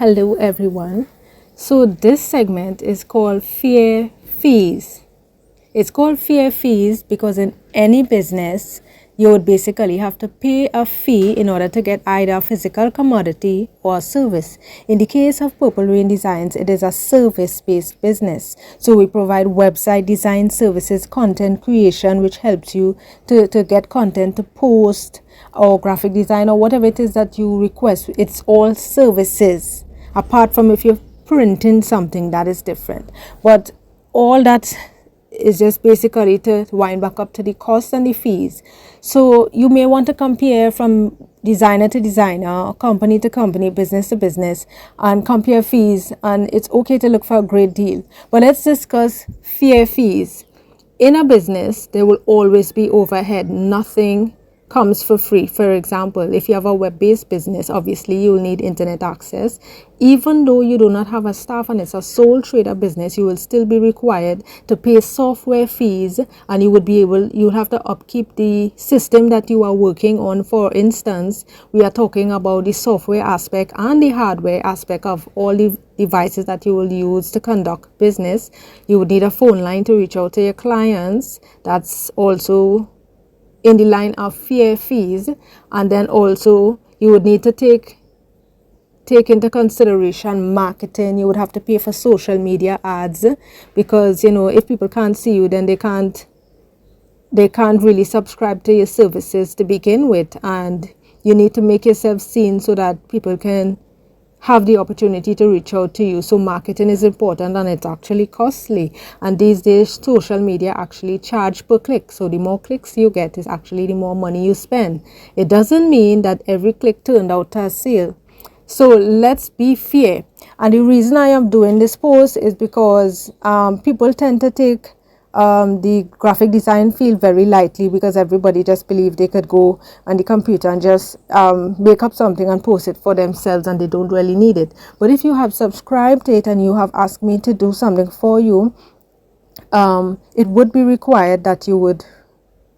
Hello everyone. So this segment is called Fear Fees. It's called Fear Fees because in any business you would basically have to pay a fee in order to get either a physical commodity or a service. In the case of Purple Rain Designs, it is a service-based business. So we provide website design services, content creation, which helps you to get content to post, or graphic design, or whatever it is that you request. It's all services, apart from if you're printing something that is different. But all that is just basically to wind back up to the costs and the fees. So you may want to compare from designer to designer, company to company, business to business, and compare fees. And it's okay to look for a great deal. But let's discuss fair fees. In a business, there will always be overhead. Nothing comes for free. For example, if you have a web-based business, obviously you will need internet access. Even though you do not have a staff and it's a sole trader business, you will still be required to pay software fees, and you'll have to upkeep the system that you are working on. For instance, we are talking about the software aspect and the hardware aspect of all the devices that you will use to conduct business. You would need a phone line to reach out to your clients. That's also in the line of fair fees. And then also you would need to take into consideration marketing. You would have to pay for social media ads, because if people can't see you, then they can't really subscribe to your services to begin with. And you need to make yourself seen so that people can have the opportunity to reach out to you. So marketing is important, and it's actually costly. And these days, social media actually charge per click. So the more clicks you get is actually the more money you spend. It doesn't mean that every click turned out to a sale. So let's be fair. And the reason I am doing this post is because people tend to take the graphic design field very lightly, because everybody just believed they could go on the computer and just make up something and post it for themselves, and they don't really need it. But if you have subscribed to it and you have asked me to do something for you, it would be required that you would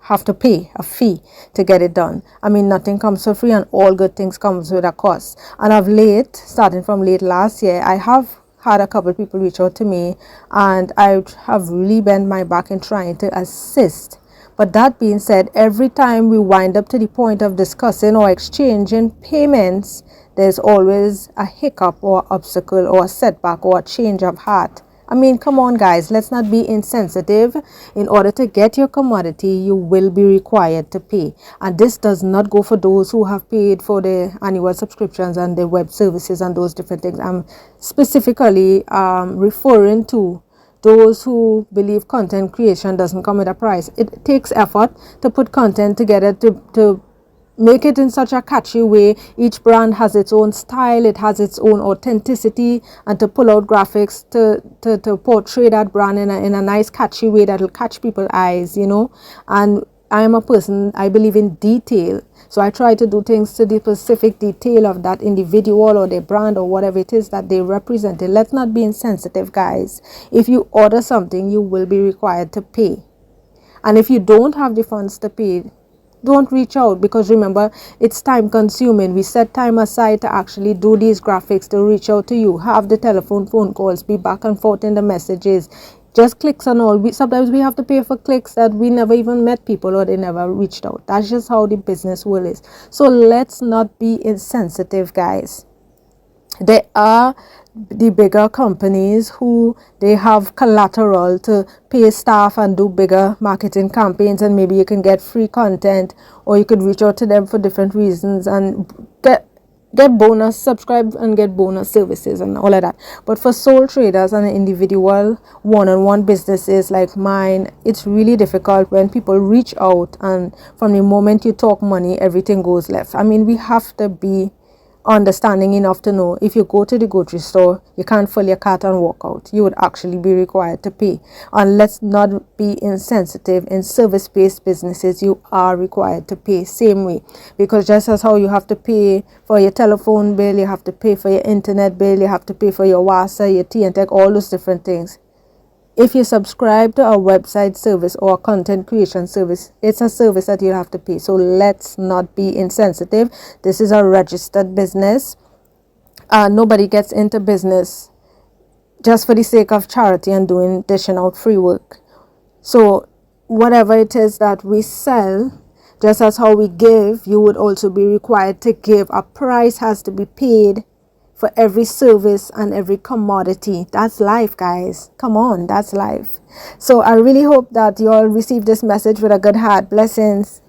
have to pay a fee to get it done. I mean, nothing comes for free, and all good things comes with a cost. And of late, starting from late last year, I have had a couple of people reach out to me, and I have really bent my back in trying to assist. But that being said, every time we wind up to the point of discussing or exchanging payments, there's always a hiccup or obstacle or a setback or a change of heart. I mean, come on guys, let's not be insensitive. In order to get your commodity, you will be required to pay. And this does not go for those who have paid for the annual subscriptions and the web services and those different things. I'm specifically referring to those who believe content creation doesn't come with a price. It takes effort to put content together, to make it in such a catchy way. Each brand has its own style, it has its own authenticity, and to pull out graphics to portray that brand in a nice catchy way that will catch people's eyes, And I am a person, I believe in detail, so I try to do things to the specific detail of that individual or their brand or whatever it is that they represent. Let's not be insensitive, guys. If you order something, you will be required to pay. And if you don't have the funds to pay, don't reach out, because remember, it's time consuming. We set time aside to actually do these graphics, to reach out to you, have the phone calls, be back and forth in the messages, just clicks and all. Sometimes we have to pay for clicks that we never even met people or they never reached out. That's just how the business world is. So let's not be insensitive, guys. There are the bigger companies who they have collateral to pay staff and do bigger marketing campaigns, and maybe you can get free content, or you could reach out to them for different reasons and get bonus, subscribe and get bonus services and all of that. But for sole traders and individual one-on-one businesses like mine, it's really difficult when people reach out, and from the moment you talk money, everything goes left. I mean, we have to be understanding enough to know if you go to the grocery store, you can't fill your cart and walk out. You would actually be required to pay. And let's not be insensitive. In service-based businesses, you are required to pay same way, because just as how you have to pay for your telephone bill, you have to pay for your internet bill, you have to pay for your WASA, your TNTech, all those different things. If you subscribe to a website service or a content creation service, it's a service that you have to pay. So let's not be insensitive. This is a registered business. Nobody gets into business just for the sake of charity and dishing out free work. So whatever it is that we sell, just as how we give, you would also be required to give. A price has to be paid for every service and every commodity. That's life, guys. Come on, that's life. So I really hope that you all receive this message with a good heart. Blessings.